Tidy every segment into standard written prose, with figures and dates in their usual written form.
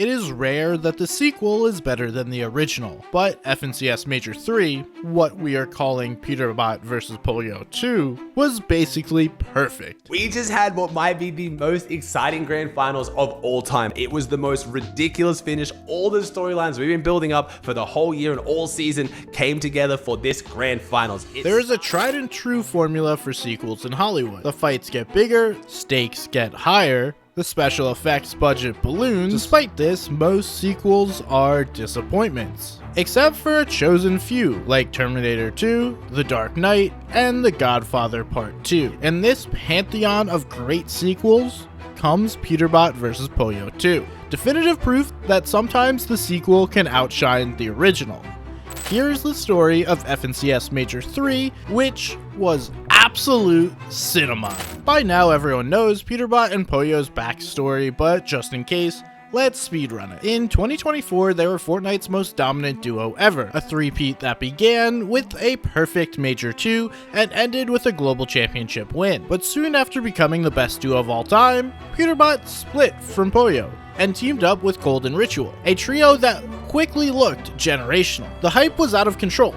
it is rare that the sequel is better than the original, but FNCS Major 3, what we are calling Peterbot vs. Pollo II, was basically perfect. We just had what might be the most exciting grand finals of all time. It was the most ridiculous finish. All the storylines we've been building up for the whole year and all season came together for this grand finals. There is a tried and true formula for sequels in Hollywood. The fights get bigger, stakes get higher, the special effects budget balloons. Despite this, most sequels are disappointments. Except for a chosen few, like Terminator 2, The Dark Knight, and The Godfather Part 2. In this pantheon of great sequels comes Peterbot vs. Pollo 2. Definitive proof that sometimes the sequel can outshine the original. Here's the story of FNCS Major 3, which was absolute cinema. By now everyone knows Peterbot and Pollo's backstory, but just in case, let's speedrun it. In 2024, they were Fortnite's most dominant duo ever, a three-peat that began with a perfect Major 2 and ended with a global championship win. But soon after becoming the best duo of all time, Peterbot split from Pollo and teamed up with Cold and Ritual, a trio that quickly looked generational. The hype was out of control.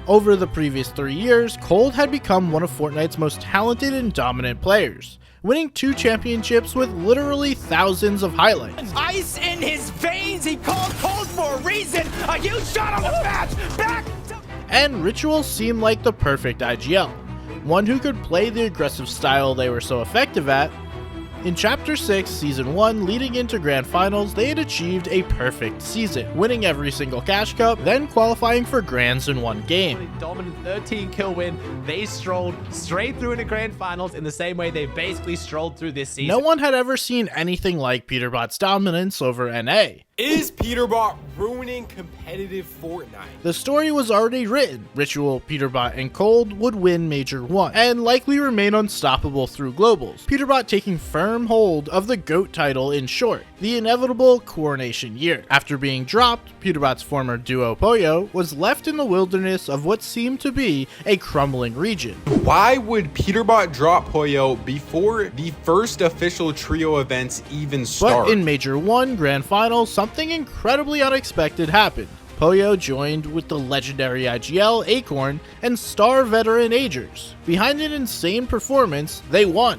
Over the previous 3 years, Cold had become one of Fortnite's most talented and dominant players, winning 2 championships with literally thousands of highlights. Ice in his veins, he called Cold for a reason, a huge shot on the match, back to... And Ritual seemed like the perfect IGL, one who could play the aggressive style they were so effective at. In Chapter 6, Season 1, leading into Grand Finals, they had achieved a perfect season, winning every single Cash Cup, then qualifying for Grands in one game. Dominant 13 kill win, they strolled straight through into Grand Finals in the same way they basically strolled through this season. No one had ever seen anything like Peterbot's dominance over NA. Is Peterbot ruining competitive Fortnite? The story was already written. Ritual, Peterbot, and Cold would win Major 1, and likely remain unstoppable through Globals, Peterbot taking firm hold of the GOAT title in short, the inevitable coronation year. After being dropped, Peterbot's former duo Pollo was left in the wilderness of what seemed to be a crumbling region. Why would Peterbot drop Pollo before the first official trio events even start? But in Major 1 Grand Finals, something incredibly unexpected happened. Pollo joined with the legendary IGL, Acorn, and star veteran Agers. Behind an insane performance, they won,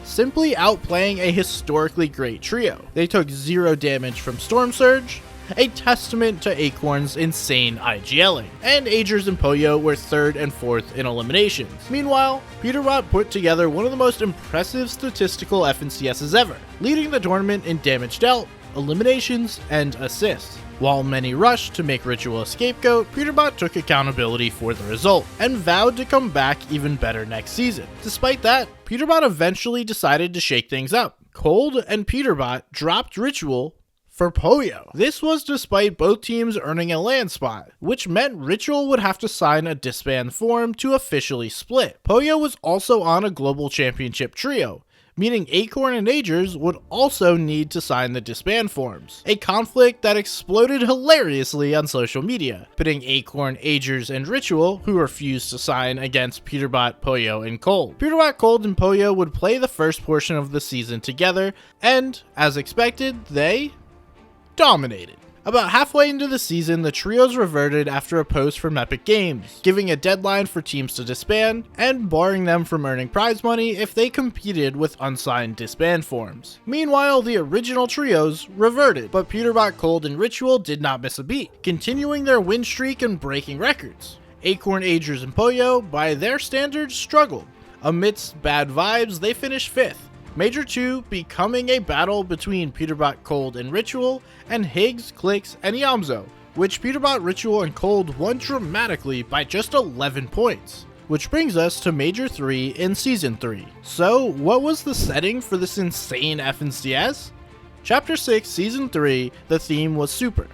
simply outplaying a historically great trio. They took 0 damage from Storm Surge, a testament to Acorn's insane IGLing, and Agers and Pollo were 3rd and 4th in eliminations. Meanwhile, Peterbot put together one of the most impressive statistical FNCSs ever, leading the tournament in damage dealt, eliminations, and assists. While many rushed to make Ritual a scapegoat, Peterbot took accountability for the result, and vowed to come back even better next season. Despite that, Peterbot eventually decided to shake things up. Cold and Peterbot dropped Ritual for Pollo. This was despite both teams earning a land spot, which meant Ritual would have to sign a disband form to officially split. Pollo was also on a global championship trio, meaning Acorn and Agers would also need to sign the disband forms, a conflict that exploded hilariously on social media, pitting Acorn, Agers, and Ritual, who refused to sign, against Peterbot, Pollo, and Cold. Peterbot, Cold, and Pollo would play the first portion of the season together, and, as expected, they dominated. About halfway into the season, the trios reverted after a post from Epic Games, giving a deadline for teams to disband, and barring them from earning prize money if they competed with unsigned disband forms. Meanwhile, the original trios reverted, but Peterbot, Cold, and Ritual did not miss a beat, continuing their win streak and breaking records. Acorn, Agers, and Pollo, by their standards, struggled. Amidst bad vibes, they finished 5th. Major 2 becoming a battle between Peterbot, Cold, and Ritual, and Higgs, Clicks, and Yamzo, which Peterbot, Ritual, and Cold won dramatically by just 11 points. Which brings us to Major 3 in Season 3. So, what was the setting for this insane FNCS? Chapter 6, Season 3, the theme was Super.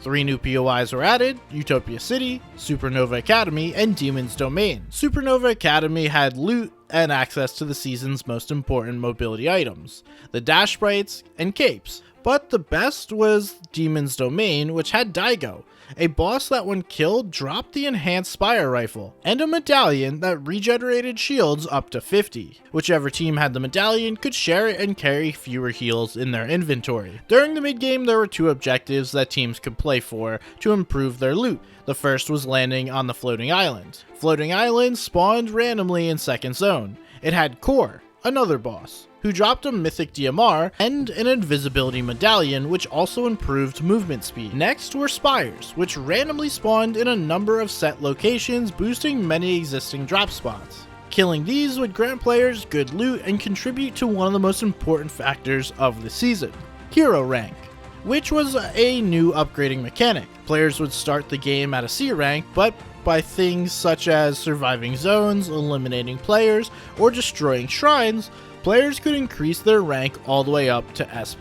3 new POIs were added: Utopia City, Supernova Academy, and Demon's Domain. Supernova Academy had loot and access to the season's most important mobility items, the dash sprites and capes, But the best was Demon's Domain, which had Daigo, a boss that when killed dropped the enhanced Spire rifle, and a medallion that regenerated shields up to 50. Whichever team had the medallion could share it and carry fewer heals in their inventory. During the mid game, there were 2 objectives that teams could play for to improve their loot. The first was landing on the floating island. Floating islands spawned randomly in second zone. It had Core, another boss, who dropped a mythic DMR and an invisibility medallion, which also improved movement speed. Next were Spires, which randomly spawned in a number of set locations, boosting many existing drop spots. Killing these would grant players good loot and contribute to one of the most important factors of the season, hero rank, which was a new upgrading mechanic. Players would start the game at a C rank, but by things such as surviving zones, eliminating players, or destroying shrines, players could increase their rank all the way up to S+.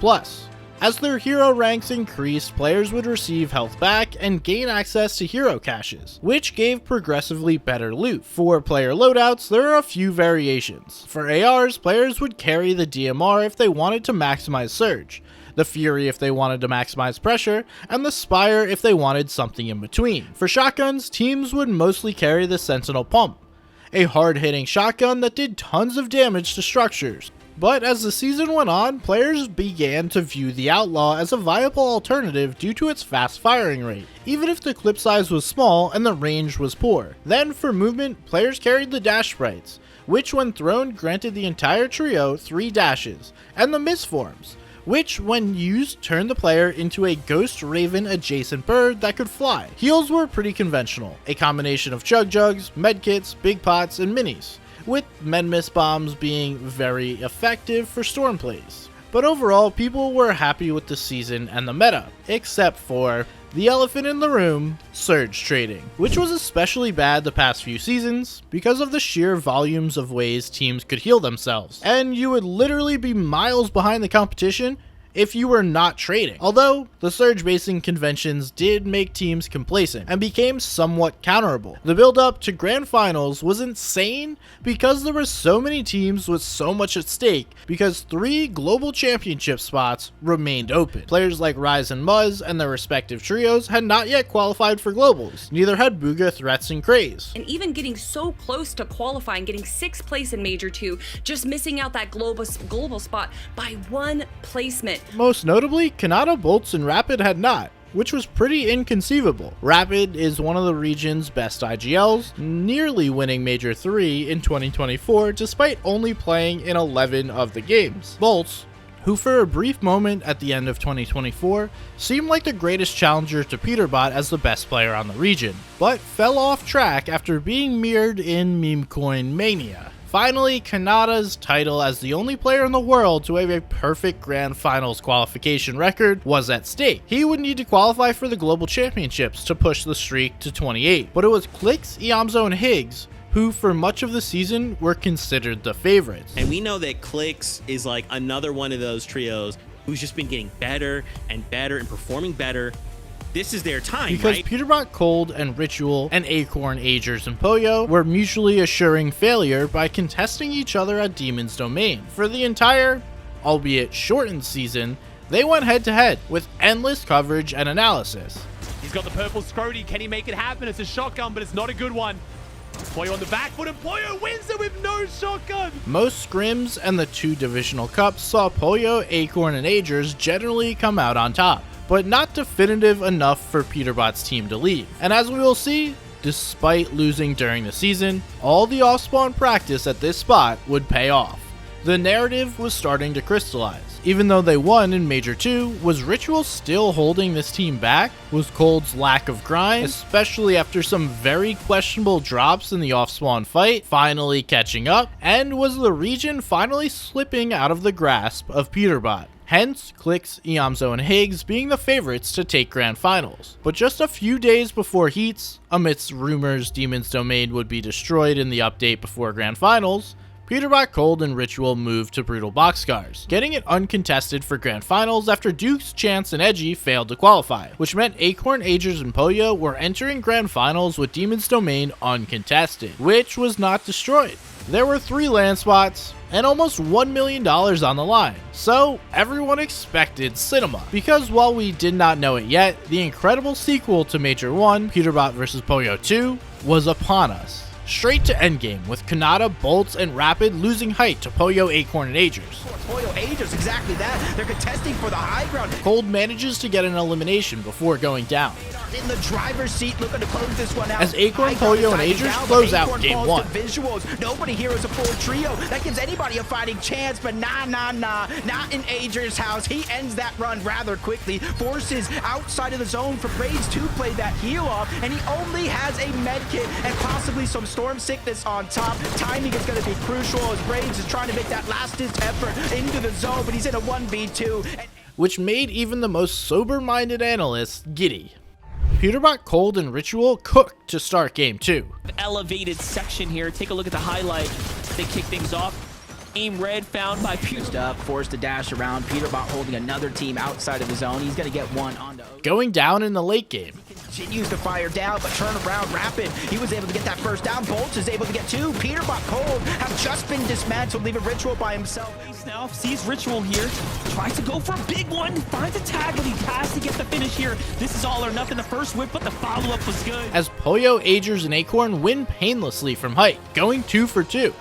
As their hero ranks increased, players would receive health back and gain access to hero caches, which gave progressively better loot. For player loadouts, there are a few variations. For ARs, players would carry the DMR if they wanted to maximize Surge, the Fury if they wanted to maximize Pressure, and the Spire if they wanted something in between. For shotguns, teams would mostly carry the Sentinel Pump, a hard-hitting shotgun that did tons of damage to structures. But as the season went on, players began to view the Outlaw as a viable alternative due to its fast firing rate, even if the clip size was small and the range was poor. Then for movement, players carried the Dash Sprites, which when thrown granted the entire trio 3 dashes, and the Misforms, which when used turned the player into a Ghost Raven adjacent bird that could fly. Heals were pretty conventional, a combination of Chug Jugs, Medkits, Big Pots, and Minis, with Med-Miss bombs being very effective for storm plays. But overall, people were happy with the season and the meta, except for the elephant in the room, Surge trading, which was especially bad the past few seasons because of the sheer volumes of ways teams could heal themselves, and you would literally be miles behind the competition if you were not trading. Although, the Surge basing conventions did make teams complacent and became somewhat counterable. The build-up to Grand Finals was insane because there were so many teams with so much at stake because 3 global championship spots remained open. Players like Rise and Muzz and their respective trios had not yet qualified for globals. Neither had Bugha, Threats, and Craze. And even getting so close to qualifying, getting 6th place in Major 2, just missing out that global spot by 1 placement. Most notably, Kanata, Bolts, and Rapid had not, which was pretty inconceivable. Rapid is one of the region's best IGLs, nearly winning Major 3 in 2024 despite only playing in 11 of the games. Bolts, who for a brief moment at the end of 2024 seemed like the greatest challenger to Peterbot as the best player on the region, but fell off track after being mirrored in Memecoin Mania. Finally, Kanata's title as the only player in the world to have a perfect Grand Finals qualification record was at stake. He would need to qualify for the Global Championships to push the streak to 28, but it was Clix, Iamzo, and Higgs who for much of the season were considered the favorites. And we know that Clix is like another one of those trios who's just been getting better and performing better. This is their time, because right? Peterbot Cold and Ritual and Acorn, Agers, and Pollo were mutually assuring failure by contesting each other at Demon's Domain. For the entire, albeit shortened season, they went head to head with endless coverage and analysis. He's got the purple Scrody. Can he make it happen? It's a shotgun, but it's not a good one. Pollo on the back foot, and Pollo wins it with no shotgun. Most scrims and the 2 divisional cups saw Pollo, Acorn, and Agers generally come out on top, but not definitive enough for Peterbot's team to leave. And as we will see, despite losing during the season, all the off-spawn practice at this spot would pay off. The narrative was starting to crystallize. Even though they won in Major 2, was Ritual still holding this team back? Was Cold's lack of grind, especially after some very questionable drops in the off-spawn fight, finally catching up? And was the region finally slipping out of the grasp of Peterbot? Hence, Clix, Iamzo, and Higgs being the favorites to take Grand Finals. But just a few days before Heats, amidst rumors Demon's Domain would be destroyed in the update before Grand Finals, Peterbot, Cold, and Ritual moved to Brutal Boxcars, getting it uncontested for Grand Finals after Dukes, Chance, and Edgy failed to qualify, which meant Acorn, Agers, and Pollo were entering Grand Finals with Demon's Domain uncontested, which was not destroyed. There were 3 land spots, and almost $1 million on the line. So everyone expected cinema, because while we did not know it yet, the incredible sequel to Major 1, Peterbot vs. Pollo II, was upon us. Straight to endgame, with Kanata, Bolts, and Rapid losing height to Pollo, Acorn, and Agers. Pollo Agers, exactly that. They're contesting for the high ground. Cold manages to get an elimination before going down, In the driver's seat, looking to close this one out. as Acorn, Pollo, and Agers close out Game 1. Visuals. Nobody here is a full trio. That gives anybody a fighting chance, but nah. Not in Agers' house. He ends that run rather quickly, forces outside of the zone for Braids to play that heal off, and he only has a med kit and possibly some storm sickness on top. Timing is going to be crucial as Braids is trying to make that last-ditch effort into the zone, but he's in a 1v2. Which made even the most sober-minded analysts giddy. Peterbot, Cold, and Ritual cooked to start Game 2. Elevated section here. Take a look at the highlight. They kick things off. Aim red found by Up, forced to dash around. Peterbot holding another team outside of the zone. He's going to get one onto Going down in the late game. Continues to fire down, but turn around Rapid. He was able to get that first down. Bolts is able to get two. Peterbot, Cold have just been dismantled, leaving Ritual by himself. now, sees Ritual here, tries to go for a big one, finds a tag, but he has to get the finish here. This is all or nothing. The first whip, but the follow-up was good. As Pollo, Agers, and Acorn win painlessly from height, going 2 for 2.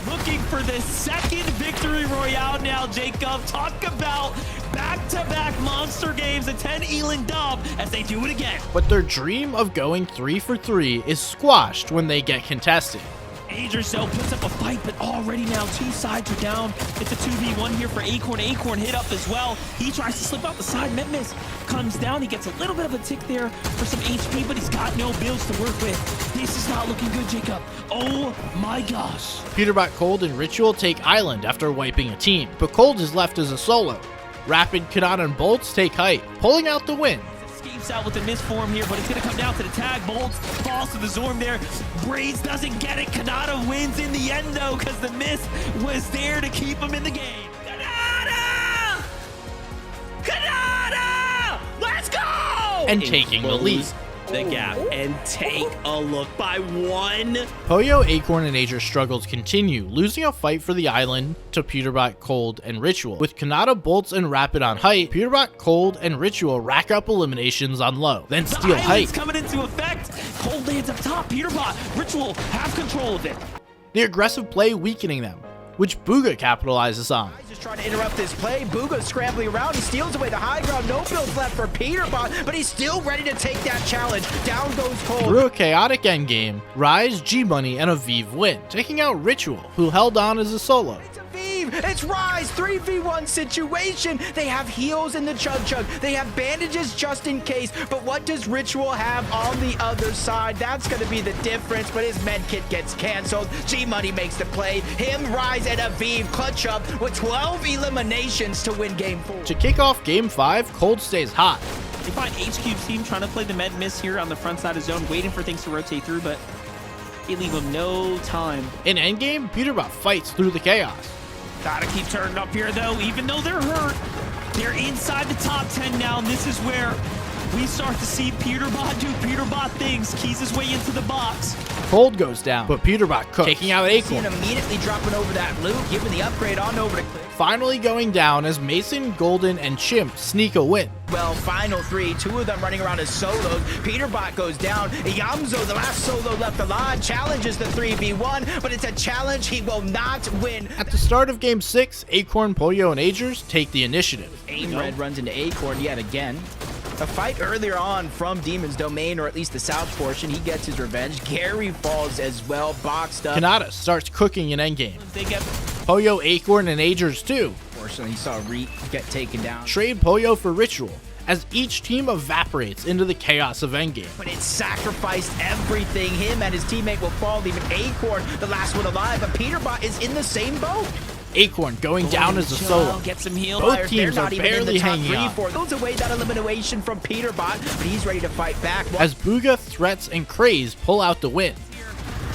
Looking for the second victory royale now, Jacob. Talk about back-to-back monster games, a 10 Elin dub as they do it again. But their dream of going 3 for 3 is squashed when they get contested. Agers though puts up a fight, but already now two sides are down. It's a 2v1 here for Acorn. Acorn hit up as well. He tries to slip out the side. Metmis comes down. He gets a little bit of a tick there for some HP, but he's got no builds to work with. This is not looking good, Jacob. Oh my gosh. Peterbot, Cold, and Ritual take Island after wiping a team, but Cold is left as a solo. Rapid, Kanata, and Bolts take height, pulling out the win. Escapes out with the misform here, but it's going to come down to the tag. Bolts falls to the Zorm there. Braids doesn't get it. Kanata wins in the end, though, because the miss was there to keep him in the game. Kanata! Kanata! Let's go! And taking the lead. The gap and take a look by one. Pollo, Acorn, and Ager struggles continue, losing a fight for the island to Peterbot, Cold, and Ritual. With Kanata, Bolts, and Rapid on height, Peterbot, Cold, and Ritual rack up eliminations on low, then steal height. Coming into effect. Cold lands up top. Peterbot, Ritual have control of it. The aggressive play weakening them, which Booga capitalizes on. Just trying to interrupt this play. Booga scrambling around. He steals away the high ground. No builds left for Peterbot, but he's still ready to take that challenge. Down goes Cold. Through a chaotic endgame, Rise, G-Money, and Aviv win, taking out Ritual, who held on as a solo. It's Aviv. It's Rise. 3v1 situation. They have heals in the Chug. They have bandages just in case. But what does Ritual have on the other side? That's going to be the difference, but his med kit gets canceled. G-Money makes the play. Him, Rise, and Aviv clutch up with 12 eliminations to win Game 4. To kick off Game 5, Cold stays hot. They find HQ team trying to play the med miss here on the front side of zone, waiting for things to rotate through, but they leave them no time. In endgame, Peterbot fights through the chaos. Gotta keep turning up here, though, even though they're hurt. They're inside the top 10 now, and this is where we start to see Peterbot do Peterbot things. Keys his way into the box. Cold goes down, but Peterbot cooks, taking out Acorn. Immediately dropping over that loop, giving the upgrade on over to Cliff. Finally going down as Mason, Golden, and Chimp sneak a win. Well, final three, two of them running around as solos. Peterbot goes down. Yamzo, the last solo left alive, challenges the 3v1, but it's a challenge he will not win. At the start of Game 6, Acorn, Pollo, and Agers take the initiative. Aim Red runs into Acorn yet again. A fight earlier on from Demon's Domain, or at least the south portion. He gets his revenge. Gary falls as well, boxed up. Kanata starts cooking in endgame. They get Pollo, Acorn, and Agers too. Fortunately, he saw Reek get taken down. Trade Pollo for Ritual, as each team evaporates into the chaos of endgame. But it sacrificed everything. Him and his teammate will fall, leaving Acorn the last one alive, but Peterbot is in the same boat. Acorn going down as a solo. Gets him healed. Both teams are barely hanging on. Goes away that elimination from Peterbot, but he's ready to fight back. As Booga, Threats, and Craze pull out the win.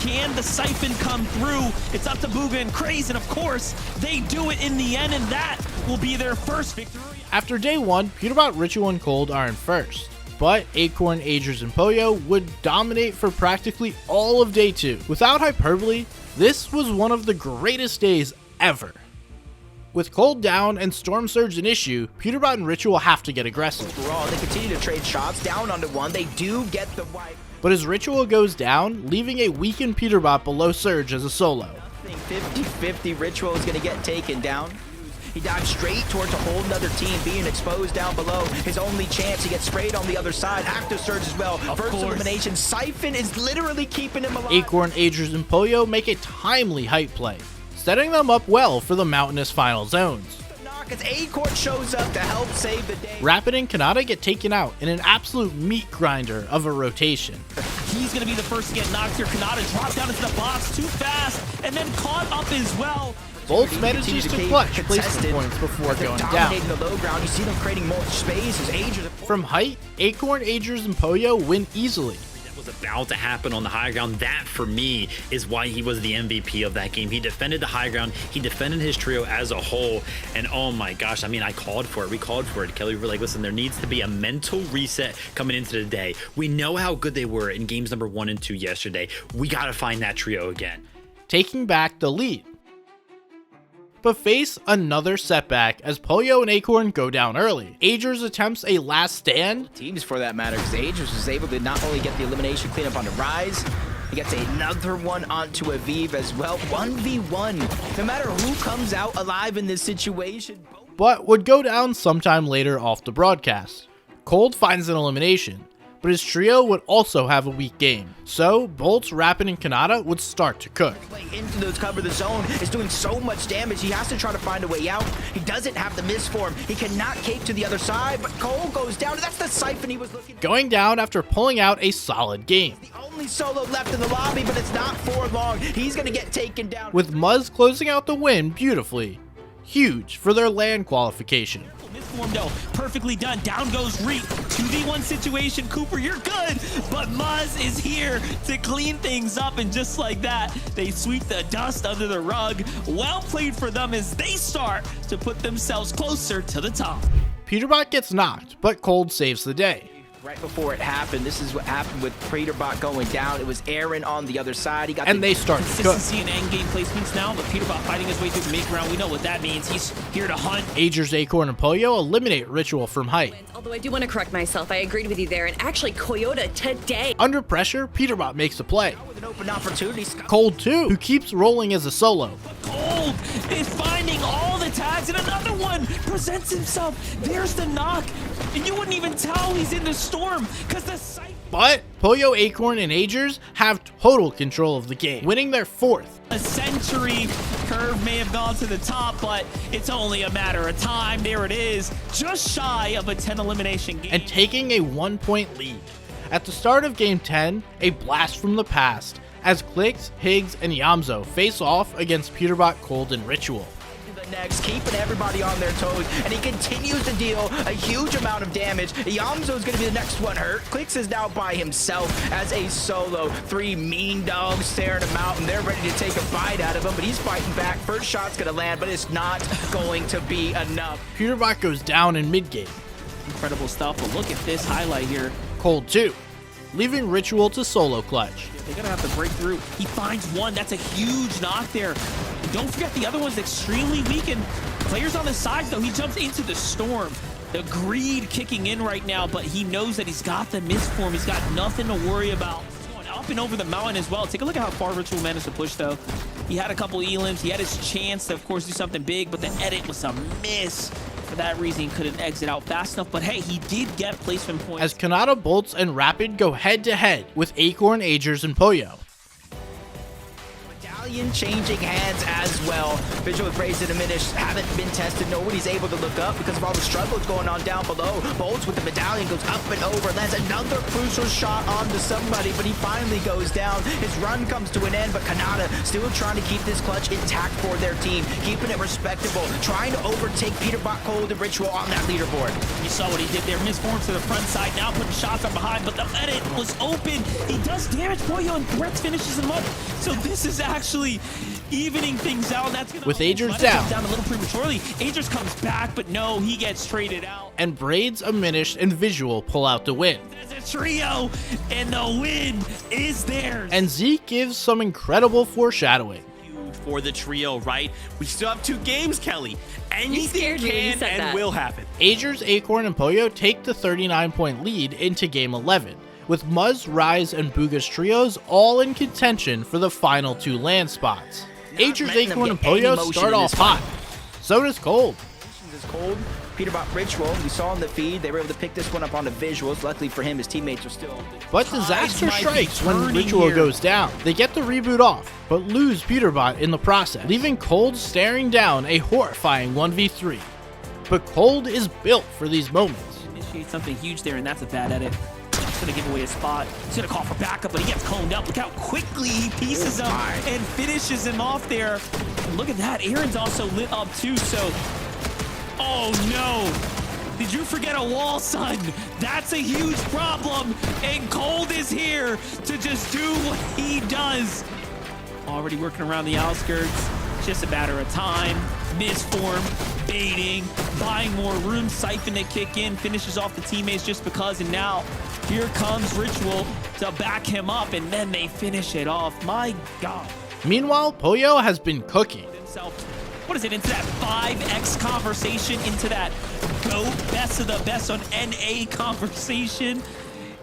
Can the siphon come through? It's up to Booga and Craze, and of course, they do it in the end, and that will be their first victory. After day 1, Peterbot, Ritual, and Cold are in first. But Acorn, Agers, and Pollo would dominate for practically all of day 2. Without hyperbole, this was one of the greatest days ever. With Cold down and Storm Surge an issue, Peterbot and Ritual have to get aggressive. Overall, they continue to trade shots down onto one. They do get the wipe. But as Ritual goes down, leaving a weakened Peterbot below Surge as a solo. 50-50, Ritual is going to get taken down. He dives straight towards a whole nother team being exposed down below. His only chance, he gets sprayed on the other side. Active Surge as well. First elimination. Siphon is literally keeping him alive. Acorn, Agers, and Pollo make a timely height play, setting them up well for the mountainous final zones. As Acorn shows up to help save the day. Rapid and Kanata get taken out in an absolute meat grinder of a rotation. He's going to be the first to get knocked here. Kanata dropped down into the box too fast and then caught up as well. Bolts manages to clutch placement points before going down. Dominating the low ground, you see them creating more space as Agers. From height, Acorn, Agers, and Pollo win easily. Was about to happen on the high ground. That for me is why he was the MVP of that game. He defended the high ground, he defended his trio as a whole, and oh my gosh, I mean, I called for it, we called for it. Kelly, we were like, listen, there needs to be a mental reset coming into the day. We know how good they were in games number 1 and 2 yesterday. We gotta find that trio again. Taking back the lead, but face another setback as Pollo and Acorn go down early. Agers attempts a last stand. Teams for that matter, because Agers was able to not only get the elimination cleanup on the Rise, he gets another one onto Aviv as well. 1v1. No matter who comes out alive in this situation. But would go down sometime later off the broadcast. Cold finds an elimination, but his trio would also have a weak game. So, Bolts, Rapid, and Kanata would start to cook. Into those cover the zone is doing so much damage. He has to try to find a way out. He doesn't have the misform. He cannot cape to the other side, but Cole goes down. That's the siphon he was looking for. Going down after pulling out a solid game. The only solo left in the lobby, but it's not for long. He's going to get taken down. With Muzz closing out the win beautifully. Huge for their LAN qualification. Misform though, perfectly done. Down goes Reek. 2v1 situation. Cooper, you're good, but Muzz is here to clean things up, and just like that, they sweep the dust under the rug. Well played for them as they start to put themselves closer to the top. Peterbot gets knocked, but Cold saves the day. Right before it happened, this is what happened with Peterbot going down. It was Aaron on the other side. He got and they start to cook. Consistency and end game placements now, but Peterbot fighting his way through the mid-ground. We know what that means. He's here to hunt. Agers, Acorn, and Pollo eliminate Ritual from height. Although I do want to correct myself, I agreed with you there, and actually Coyote today. Under pressure, Peterbot makes a play. with an open opportunity. Cold too, who keeps rolling as a solo. Cold is finding all the tags, and another one presents himself. There's the knock, and you wouldn't even tell he's in the storm because the sight. But Pollo, Acorn, and Agers have total control of the game, winning their fourth. A century curve may have gone to the top, but it's only a matter of time. There it is, just shy of a 10 elimination game. And taking a 1-point lead. At the start of Game 10, a blast from the past, as Clicks, Higgs, and Yamzo face off against Peterbot, Cold, and Ritual. Next, keeping everybody on their toes, and he continues to deal a huge amount of damage. Yamzo is going to be the next one hurt. Clicks is now by himself as a solo. 3 mean dogs staring him out, and they're ready to take a bite out of him, but he's fighting back. First shot's going to land, but it's not going to be enough. Peterbot goes down in mid-game. Incredible stuff, but look at this highlight here. Cold too, leaving Ritual to solo clutch. They're gonna have to break through. He finds one. That's a huge knock there. Don't forget the other one's extremely weakened. Players on the sides, though, he jumps into the storm. The greed kicking in right now, but he knows that he's got the misform. He's got nothing to worry about. He's going up and over the mountain as well. Take a look at how far Ritual managed to push, though. He had a couple elims. He had his chance to, of course, do something big, but the edit was a miss. For that reason, he couldn't exit out fast enough, but hey, he did get placement points. As Kanata, Bolts, and Rapid go head-to-head with Acorn, Agers, and Pollo. Changing hands as well. Visual Praise and Diminish haven't been tested. Nobody's able to look up because of all the struggles going on down below. Bolts with the medallion goes up and over, lands another crucial shot onto somebody, but he finally goes down. His run comes to an end, but Kanata still trying to keep this clutch intact for their team, keeping it respectable, trying to overtake Peterbot, Cold, and Ritual on that leaderboard. You saw what he did there. Misforms to the front side, now putting shots from behind, but the edit was open. He does damage Pollo, and Brett's finishes him up. So this is actually evening things out. That's gonna with Agers down a little prematurely. Agers comes back, but no, he gets traded out. And Braids, Diminish, and Visual pull out the win. There's a trio, and the win is theirs. And Zeke gives some incredible foreshadowing. for the trio, right? We still have 2 games, Kelly. Anything scared me when you can said and that. will happen. Agers, Acorn, and Pollo take the 39-point lead into Game 11, with Muzz, Rise, and Booga's trios all in contention for the final 2 land spots. Agers, letting them Acorn, and get any Pollo motion start in off this hot. So does Cold. Is cold. Peterbot Ritual, we saw in the feed, they were able to pick this one up on the visuals. Luckily for him, his teammates are still. But disaster might be strikes when turning Ritual here. goes down. They get the reboot off, but lose Peterbot in the process, leaving Cold staring down a horrifying 1v3. But Cold is built for these moments. Initiate something huge there, and that's a bad edit. He's gonna give away a spot. He's gonna call for backup, but he gets coned up. Look how quickly he pieces him and finishes him off there. And look at that. Aaron's also lit up too, so. Oh no! Did you forget a wall, son? That's a huge problem, and Cold is here to just do what he does. Already working around the outskirts. Just a matter of time. Misform, baiting, buying more room, Siphon to kick in, finishes off the teammates just because, and now here comes Ritual to back him up, and then they finish it off. My God. Meanwhile, Pollo has been cooking. Himself, what is it, into that 5x conversation, into that GOAT best of the best on NA conversation.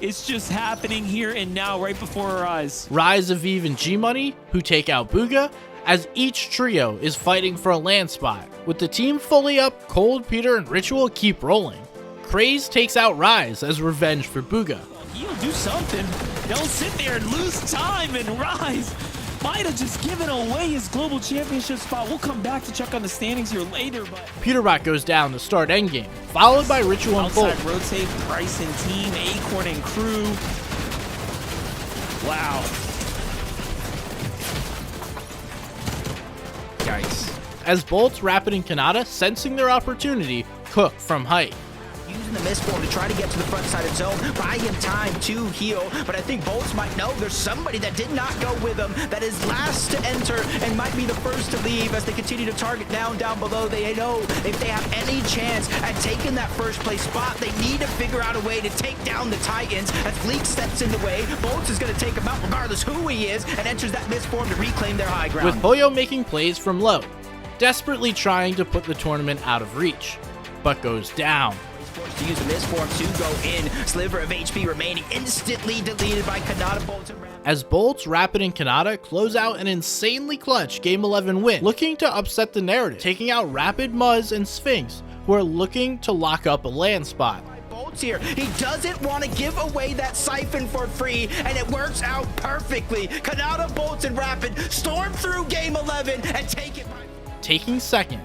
It's just happening here and now, right before our eyes. Rise, Aviv, and G-Money, who take out Booga, as each trio is fighting for a land spot. With the team fully up, Cold, Peter, and Ritual keep rolling. Craze takes out Rise as revenge for Booga. He'll do something. Don't sit there and lose time, and Rise might have just given away his global championship spot. We'll come back to check on the standings here later, but Peterbot goes down to start endgame, followed by Ritual and Cold. outside rotate, Bryce and team, Acorn and crew. Wow. Yikes. As Bolts, Rapid, and Kanata, sensing their opportunity, cook from height. Using the misform to try to get to the front side of zone, buy him time to heal, but I think Bolts might know there's somebody that did not go with him, that is last to enter and might be the first to leave as they continue to target down below. They know if they have any chance at taking that first place spot, they need to figure out a way to take down the Titans. As Fleek steps in the way, Bolts is going to take him out regardless who he is and enters that misform to reclaim their high ground. With Pollo making plays from low, desperately trying to put the tournament out of reach, but goes down. Forced to use the misform to go in. Sliver of HP remaining, instantly deleted by Kanata, Bolts, and Rapid. As Bolts, Rapid, and Kanata close out an insanely clutch Game 11 win, looking to upset the narrative, taking out Rapid, Muzz, and Sphinx, who are looking to lock up a land spot. Bolts here. He doesn't want to give away that Siphon for free, and it works out perfectly. Kanata, Bolts, and Rapid storm through Game 11 and take it by... Taking second,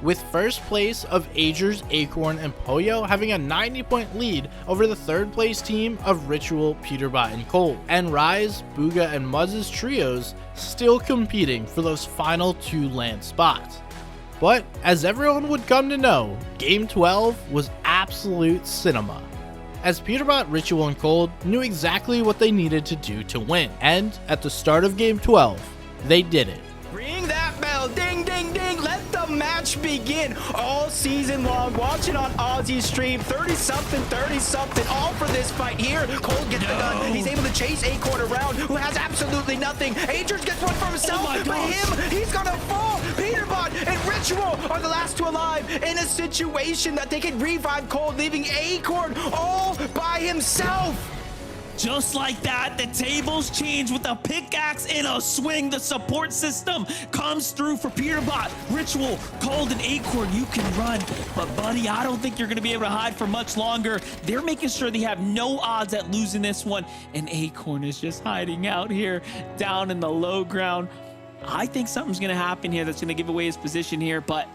with first place of Agers, Acorn, and Pollo having a 90-point lead over the third place team of Ritual, Peterbot, and Cold, and Rise, Booga, and Muzz's trios still competing for those final 2 land spots. But as everyone would come to know, Game 12 was absolute cinema, as Peterbot, Ritual, and Cold knew exactly what they needed to do to win, and at the start of Game 12, they did it. Ring that bell, ding, ding, ding, let the match begin. All season long, watching on Aussie's stream, 30-something, all for this fight here. Cold gets the gun, he's able to chase Acorn around, who has absolutely nothing. Agers gets one for himself, but him, he's gonna fall. Peterbot and Ritual are the last 2 alive in a situation that they can revive Cold, leaving Acorn all by himself. Just like that, the tables change with a pickaxe and a swing. The support system comes through for Peterbot, Ritual, Cold, and Acorn. You can run, but buddy, I don't think you're going to be able to hide for much longer. They're making sure they have no odds at losing this one, and Acorn is just hiding out here down in the low ground. I think something's going to happen here that's going to give away his position here, but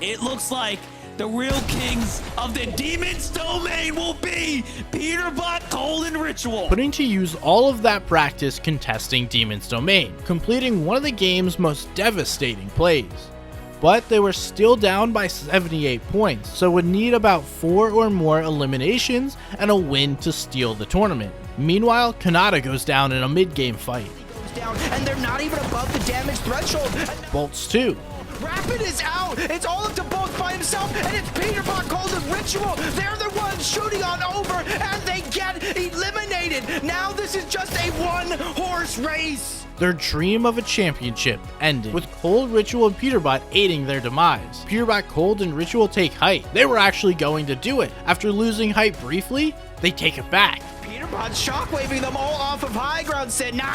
it looks like the real kings of the Demon's Domain will be Peterbot, Cold, and Ritual. Putting to use all of that practice contesting Demon's Domain, completing one of the game's most devastating plays. But they were still down by 78 points, so would need about 4 or more eliminations and a win to steal the tournament. Meanwhile, Kanata goes down in a mid-game fight. Down, and they're not even above the damage threshold. Bolts 2. Rapid is out. It's all up to Bolts by himself, and it's Peterbot, Cold, and Ritual. They're the ones shooting on over, and they get eliminated. Now this is just a 1-horse race. Their dream of a championship ended, with Cold, Ritual, and Peterbot aiding their demise. Peterbot, Cold, and Ritual take height. They were actually going to do it. After losing height briefly, they take it back. Peterbot shockwaving them all off of high ground, said, nah,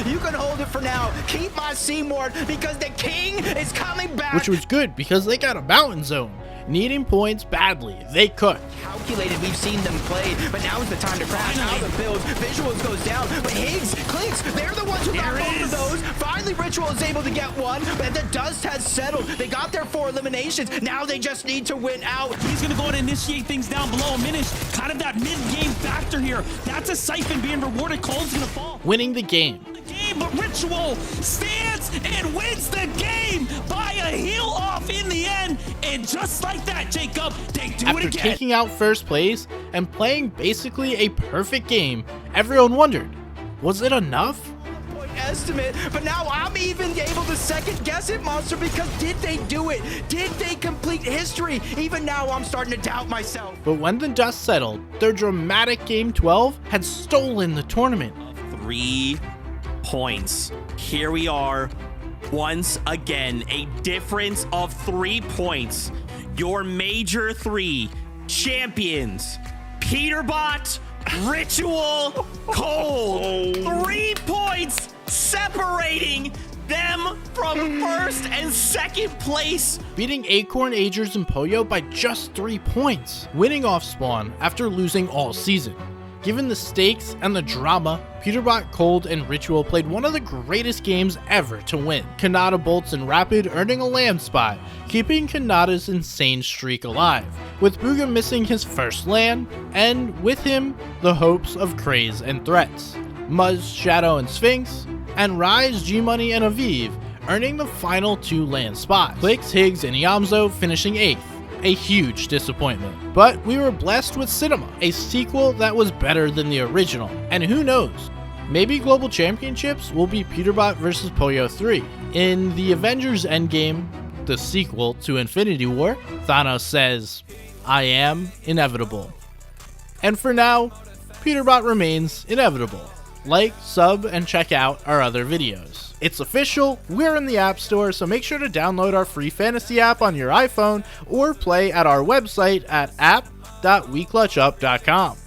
you can hold it for now. Keep my Seymour because the king is coming back. Which was good because they got a mountain zone. Needing points badly, they cooked. Calculated, we've seen them play, but now is the time to crash out of the builds. Visuals goes down, but Higgs, Clinks, they're the ones who got both of those. Finally, Ritual is able to get one, but the dust has settled. They got their 4 eliminations. Now they just need to win out. He's gonna go and initiate things down below. Minish, kind of that mid-game factor here. That's a siphon being rewarded. Cold's gonna fall. Winning the game. But Ritual stands and wins the game by a heel off in the end. And just like that, Jacob, they do After it again. taking out first place and playing basically a perfect game, everyone wondered, was it enough? Point estimate, but now I'm even able to second guess it, Monster, because did they do it? Did they complete history? Even now, I'm starting to doubt myself. But when the dust settled, their dramatic Game 12 had stolen the tournament. 3 points. Here we are, once again, a difference of 3 points. Your major 3 champions, Peterbot, Ritual, Cold. 3 points separating them from first and second place. Beating Acorn, Agers, and Pollo by just 3 points. Winning off spawn after losing all season. Given the stakes and the drama, Peterbot, Cold, and Ritual played one of the greatest games ever to win. Kanata, Bolts, and Rapid earning a land spot, keeping Kanata's insane streak alive, with Booga missing his first land, and with him, the hopes of Craze and Threats. Muzz, Shadow, and Sphinx, and Rise, G-Money, and Aviv earning the final 2 land spots. Clicks, Higgs, and Yamzo finishing 8th. A huge disappointment. But we were blessed with Cinema, a sequel that was better than the original. And who knows, maybe Global Championships will be Peterbot vs. Pollo 3. In the Avengers Endgame, the sequel to Infinity War, Thanos says, "I am inevitable." And for now, Peterbot remains inevitable. Like, sub, and check out our other videos. It's official, we're in the App Store, so make sure to download our free fantasy app on your iPhone or play at our website at app.weclutchup.com.